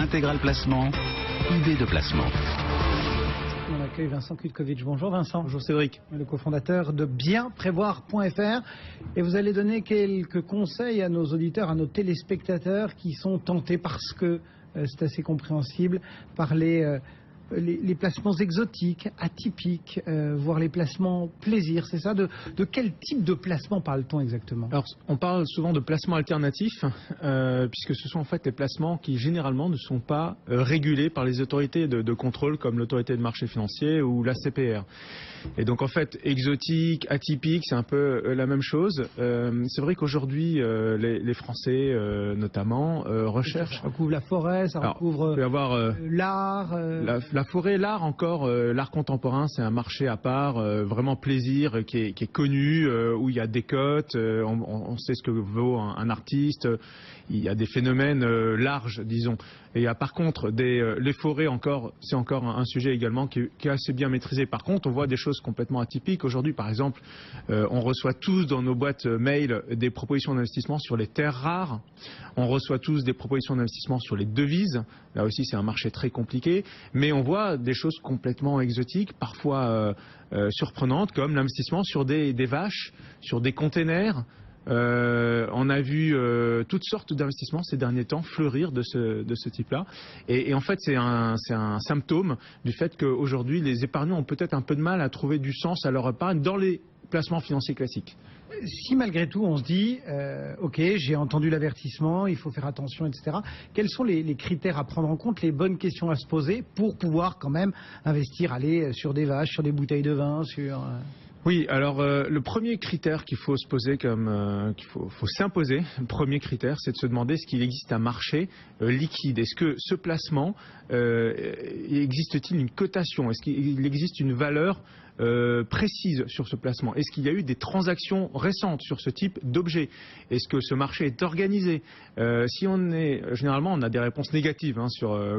Intégral Placement, idée de placement. On accueille Vincent Kutkovitch. Bonjour Vincent. Bonjour Cédric. Le cofondateur de bienprévoir.fr. Et vous allez donner quelques conseils à nos auditeurs, à nos téléspectateurs qui sont tentés, parce que c'est assez compréhensible, par les placements exotiques, atypiques, voire les placements plaisir. C'est ça? De quel type de placement parle-t-on exactement? Alors, on parle souvent de placements alternatifs, puisque ce sont en fait les placements qui généralement ne sont pas régulés par les autorités de contrôle, comme l'autorité de marché financier ou la CPR. Et donc en fait, exotique, atypique, c'est un peu la même chose. C'est vrai qu'aujourd'hui, les Français notamment recherchent... Ça recouvre la forêt, ça recouvre l'art... La forêt, l'art encore, l'art contemporain, c'est un marché à part, vraiment plaisir, qui est connu, où il y a des cotes, on sait ce que vaut un artiste, il y a des phénomènes larges, disons. Et il y a par contre les forêts encore, c'est encore un sujet également qui est assez bien maîtrisé. Par contre, on voit des choses complètement atypiques. Aujourd'hui, par exemple, on reçoit tous dans nos boîtes mail des propositions d'investissement sur les terres rares. On reçoit tous des propositions d'investissement sur les devises. Là aussi, c'est un marché très compliqué. Mais on voit des choses complètement exotiques, parfois surprenantes, comme l'investissement sur des vaches, sur des containers. On a vu toutes sortes d'investissements ces derniers temps fleurir de ce type-là. Et en fait, c'est un symptôme du fait qu'aujourd'hui, les épargnants ont peut-être un peu de mal à trouver du sens à leur épargne dans les placements financiers classiques. Si malgré tout on se dit, ok, j'ai entendu l'avertissement, il faut faire attention, etc. Quels sont les critères à prendre en compte, les bonnes questions à se poser pour pouvoir quand même investir, aller sur des vaches, sur des bouteilles de vin, sur... Oui, alors le premier critère qu'il faut se poser, faut s'imposer, le premier critère, c'est de se demander est-ce qu'il existe un marché liquide. Est-ce que ce placement, existe-t-il une cotation? Est-ce qu'il existe une valeur précise sur ce placement? Est-ce qu'il y a eu des transactions récentes sur ce type d'objet? Est-ce que ce marché est organisé? Généralement, on a des réponses négatives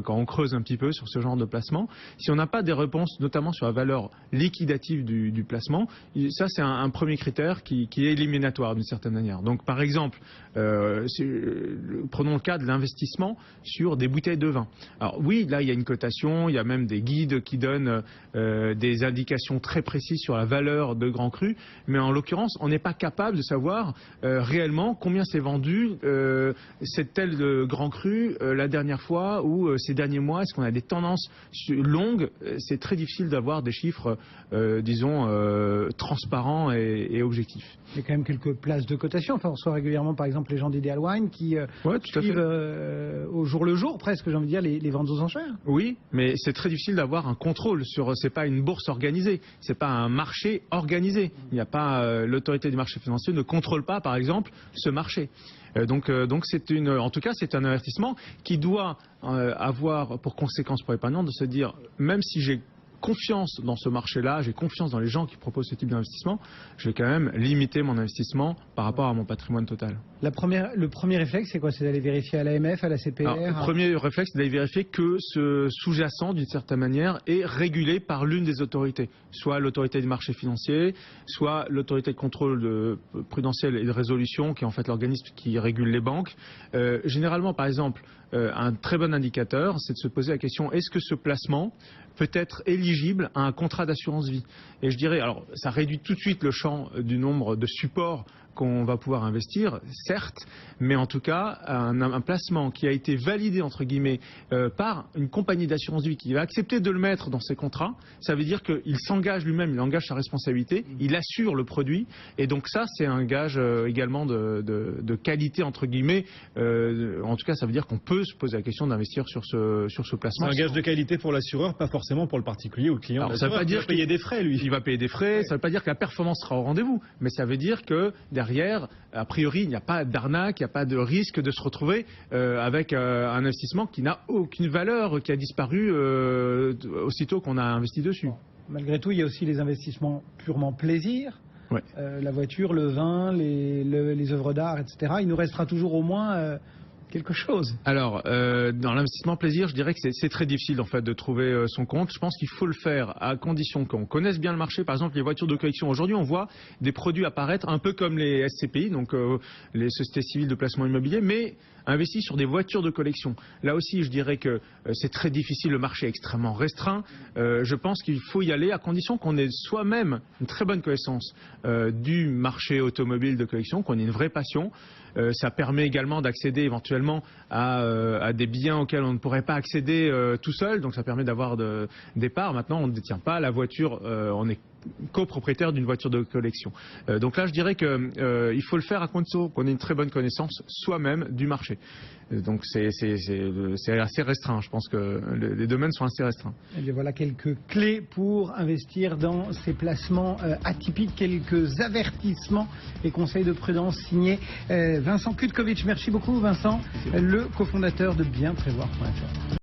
quand on creuse un petit peu sur ce genre de placement. Si on n'a pas des réponses, notamment sur la valeur liquidative du placement, ça c'est un premier critère qui est éliminatoire d'une certaine manière. Donc par exemple, prenons le cas de l'investissement sur des bouteilles de vin. Alors oui, là il y a une cotation, il y a même des guides qui donnent des indications très précises sur la valeur de Grand Cru, mais en l'occurrence, on n'est pas capable de savoir réellement combien s'est vendu cette tel Grand Cru la dernière fois ou ces derniers mois. Est-ce qu'on a des tendances longues? C'est très difficile d'avoir des chiffres, disons, transparents et objectifs. Il y a quand même quelques places de cotation. Enfin, on reçoit régulièrement, par exemple, les gens d'Ideal Wine qui suivent au jour le jour, presque, j'ai envie de dire, les ventes aux enchères. Oui, mais c'est très difficile d'avoir un contrôle sur. C'est pas une bourse organisée, c'est pas un marché organisé. Il n'y a pas l'autorité du marché financier ne contrôle pas, par exemple, ce marché. Donc en tout cas, c'est un avertissement qui doit avoir pour conséquence pour l'épargnant de se dire, même si j'ai confiance dans ce marché-là, j'ai confiance dans les gens qui proposent ce type d'investissement, je vais quand même limiter mon investissement par rapport à mon patrimoine total. Le premier réflexe, c'est quoi? C'est d'aller vérifier à l'AMF, à la CPR? Alors, le premier réflexe, c'est d'aller vérifier que ce sous-jacent, d'une certaine manière, est régulé par l'une des autorités, soit l'autorité du marché financier, soit l'autorité de contrôle prudentiel et de résolution, qui est en fait l'organisme qui régule les banques. Généralement, par exemple, un très bon indicateur, c'est de se poser la question, est-ce que ce placement peut être éligible à un contrat d'assurance vie? Et je dirais, alors ça réduit tout de suite le champ du nombre de supports qu'on va pouvoir investir, certes, mais en tout cas, un placement qui a été validé, entre guillemets, par une compagnie d'assurance vie qui va accepter de le mettre dans ses contrats, ça veut dire qu'il s'engage lui-même, il engage sa responsabilité, il assure le produit, et donc ça, c'est un gage également de qualité, entre guillemets. En tout cas, ça veut dire qu'on peut se poser la question d'investir sur ce placement. C'est un gage de qualité pour l'assureur, pas forcément pour le particulier ou le client. Alors, ça veut pas dire qu'il va payer des frais, lui. Il va payer des frais, ça ne veut pas dire que la performance sera au rendez-vous, mais ça veut dire que derrière, a priori, il n'y a pas d'arnaque, il n'y a pas de risque de se retrouver avec un investissement qui n'a aucune valeur, qui a disparu aussitôt qu'on a investi dessus. Malgré tout, il y a aussi les investissements purement plaisir. Ouais. La voiture, le vin, les œuvres d'art, etc. Il nous restera toujours au moins quelque chose. Alors, dans l'investissement plaisir, je dirais que c'est très difficile en fait de trouver son compte. Je pense qu'il faut le faire à condition qu'on connaisse bien le marché. Par exemple, les voitures de collection. Aujourd'hui, on voit des produits apparaître un peu comme les SCPI, donc les sociétés civiles de placement immobilier, mais investi sur des voitures de collection. Là aussi, je dirais que c'est très difficile, le marché est extrêmement restreint. Je pense qu'il faut y aller à condition qu'on ait soi-même une très bonne connaissance du marché automobile de collection, qu'on ait une vraie passion. Ça permet également d'accéder éventuellement à des biens auxquels on ne pourrait pas accéder tout seul, donc ça permet d'avoir des parts. Maintenant, on ne détient pas la voiture, on est copropriétaire d'une voiture de collection. Donc là, je dirais qu'il faut le faire à condition qu'on ait une très bonne connaissance soi-même du marché. Donc c'est assez restreint, je pense que les domaines sont assez restreints. Et bien voilà quelques clés pour investir dans ces placements atypiques, quelques avertissements et conseils de prudence signés Vincent Kutkovic. Merci beaucoup Vincent, le cofondateur de bienprévoir.fr.